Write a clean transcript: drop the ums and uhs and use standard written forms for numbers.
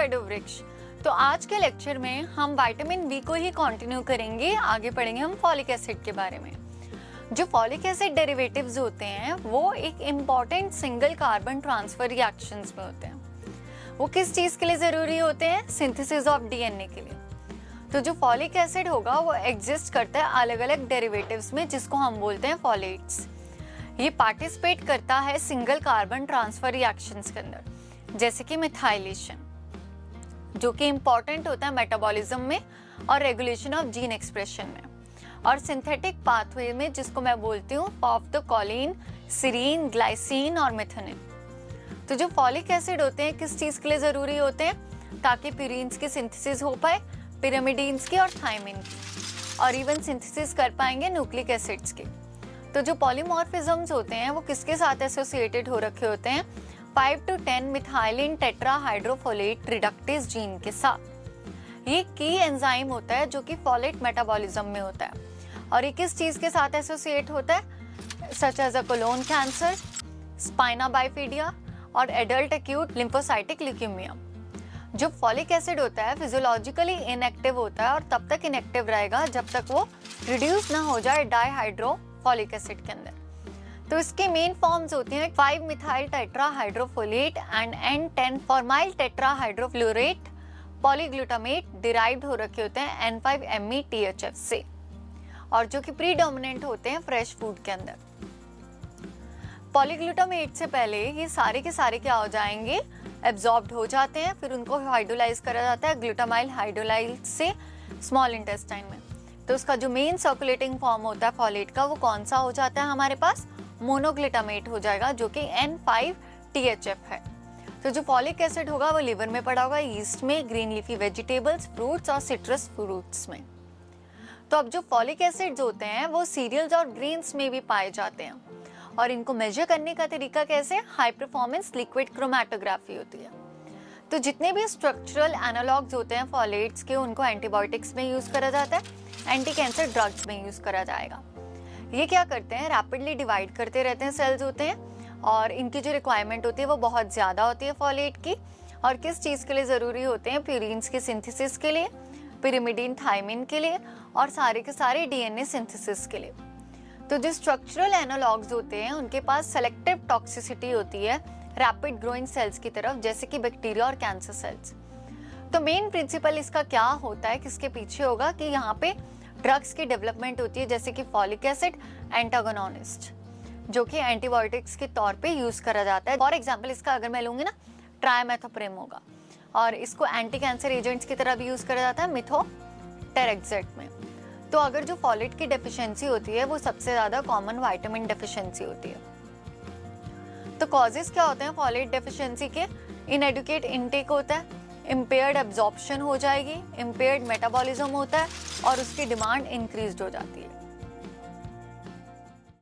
पढ़ो वृक्ष। तो आज के लेक्चर में हम विटामिन बी को ही कंटिन्यू करेंगे। आगे पढ़ेंगे हम फॉलिक एसिड के बारे में। जो फॉलिक एसिड डेरिवेटिव्स होते हैं वो एक important single carbon transfer reactions में होते हैं। वो किस चीज़ के लिए ज़रूरी होते हैं? सिंथेसिस ऑफ डीएनए के लिए। तो जो फॉलिक एसिड होगा वो एग्जिस्ट करता है अलग अलग डेरिवेटिव्स में, जिसको हम बोलते हैं फॉलेट्स। ये पार्टिसिपेट करता है सिंगल कार्बन ट्रांसफर रिएक्शंस के अंदर, जैसे कि मिथाइलेशन, जो कि इम्पॉर्टेंट होता है मेटाबॉलिज्म में और रेगुलेशन ऑफ जीन एक्सप्रेशन में, और सिंथेटिक पाथवे में, जिसको मैं बोलती हूँ of the choline, serine, glycine और मेथियोनिन। तो जो फॉलिक एसिड होते हैं किस चीज़ के लिए ज़रूरी होते हैं? ताकि प्यूरिन्स की सिंथेसिस हो पाए, पिरामिडीन्स की और थायमिन की, और इवन सिंथेसिस कर पाएंगे न्यूक्लिक एसिड्स की। तो जो पॉलीमॉर्फिज्म्स होते हैं वो किसके साथ एसोसिएटेड हो रखे होते हैं? 5 to 10 methylene tetrahydrofolate reductase gene के साथ। ये की एंजाइम होता है जो कि फॉलेट मेटाबॉलिज्म में होता है, और ये किस चीज़ के साथ एसोसिएट होता है? Such as a colon cancer, spina bifida और एडल्ट एक्यूट लिम्फोसाइटिक ल्यूकेमिया। जो फॉलिक एसिड होता है फिजियोलॉजिकली इनएक्टिव होता है, और तब तक इनएक्टिव रहेगा जब तक वो रिड्यूस ना हो जाए डाईहाइड्रो फॉलिक एसिड के अंदर। तो इसके मेन फॉर्म्स होती हैं 5 methyl tetrahydrofolate and N10 formyl tetrahydrofolate polyglutamate derived हो रखे होते हैं N5-METHF से, और जो कि प्रीडोमिनेंट होते हैं फ्रेश फूड के अंदर। पॉलीग्लूटामेट से पहले ये सारे के सारे क्या हो जाएंगे? एब्जॉर्ब्ड हो जाते हैं, फिर उनको हाइड्रोलाइज करा जाता है ग्लूटामाइल हाइड्रोलाइज से स्मॉल इंटेस्टाइन में। तो उसका जो मेन सर्कुलेटिंग फॉर्म होता है फॉलेट का, वो कौन सा हो जाता है हमारे पास? मोनोग्लूटामेट हो जाएगा, जो कि N5-THF है। तो जो फॉलिक एसिड होगा वो लिवर में पड़ा होगा, ईस्ट में, ग्रीन लीफी वेजिटेबल्स, फ्रूट्स और सिट्रस फ्रूट्स में। तो अब जो फॉलिक एसिड्स होते हैं वो सीरियल्स और ग्रेन्स में भी पाए जाते हैं, और इनको मेजर करने का तरीका कैसे? हाई परफॉर्मेंस लिक्विड क्रोमेटोग्राफी होती है। तो जितने भी स्ट्रक्चरल एनालॉग्स होते हैं फॉलेट्स के, उनको एंटीबायोटिक्स में यूज करा जाता है, एंटी कैंसर ड्रग्स में यूज करा जाएगा। ये क्या करते हैं? रैपिडली डिवाइड करते रहते हैं सेल्स होते हैं, और इनकी जो रिक्वायरमेंट होती है वो बहुत ज़्यादा होती है फॉलेट की। और किस चीज़ के लिए ज़रूरी होते हैं? प्यूरिन्स की सिंथेसिस के लिए, पिरिमिडीन थायमिन के लिए, और सारे के सारे डीएनए सिंथेसिस के लिए। तो जो स्ट्रक्चरल एनालॉग्स होते हैं उनके पास सेलेक्टिव टॉक्सिसिटी होती है रैपिड ग्रोइंग सेल्स की तरफ, जैसे कि बैक्टीरिया और कैंसर सेल्स। तो मेन प्रिंसिपल इसका क्या होता है, किसके पीछे होगा? कि यहाँ पे ड्रग्स की डेवलपमेंट होती है, जैसे कि फॉलिक एसिड एंटागोनिस्ट, जो कि एंटीबायोटिक्स के तौर पे यूज करा जाता है। फॉर एग्जांपल इसका अगर मैं लूंगी ना, ट्राइमेथोप्रेम होगा, और इसको एंटी कैंसर एजेंट्स की तरह भी यूज करा जाता है मिथोटेरेक्सेट में। तो अगर जो फॉलेट की डेफिशिएंसी होती है वो सबसे ज्यादा कॉमन विटामिन डेफिशिएंसी होती है। तो कॉजेस क्या होते हैं फॉलेट डेफिशिएंसी के? इनएडुकेट इनटेक होता है, इम्पेयर्ड एब्जॉर्प्शन हो जाएगी, इम्पेयर्ड मेटाबॉलिज्म होता है, और उसकी डिमांड इंक्रीज्ड हो जाती है।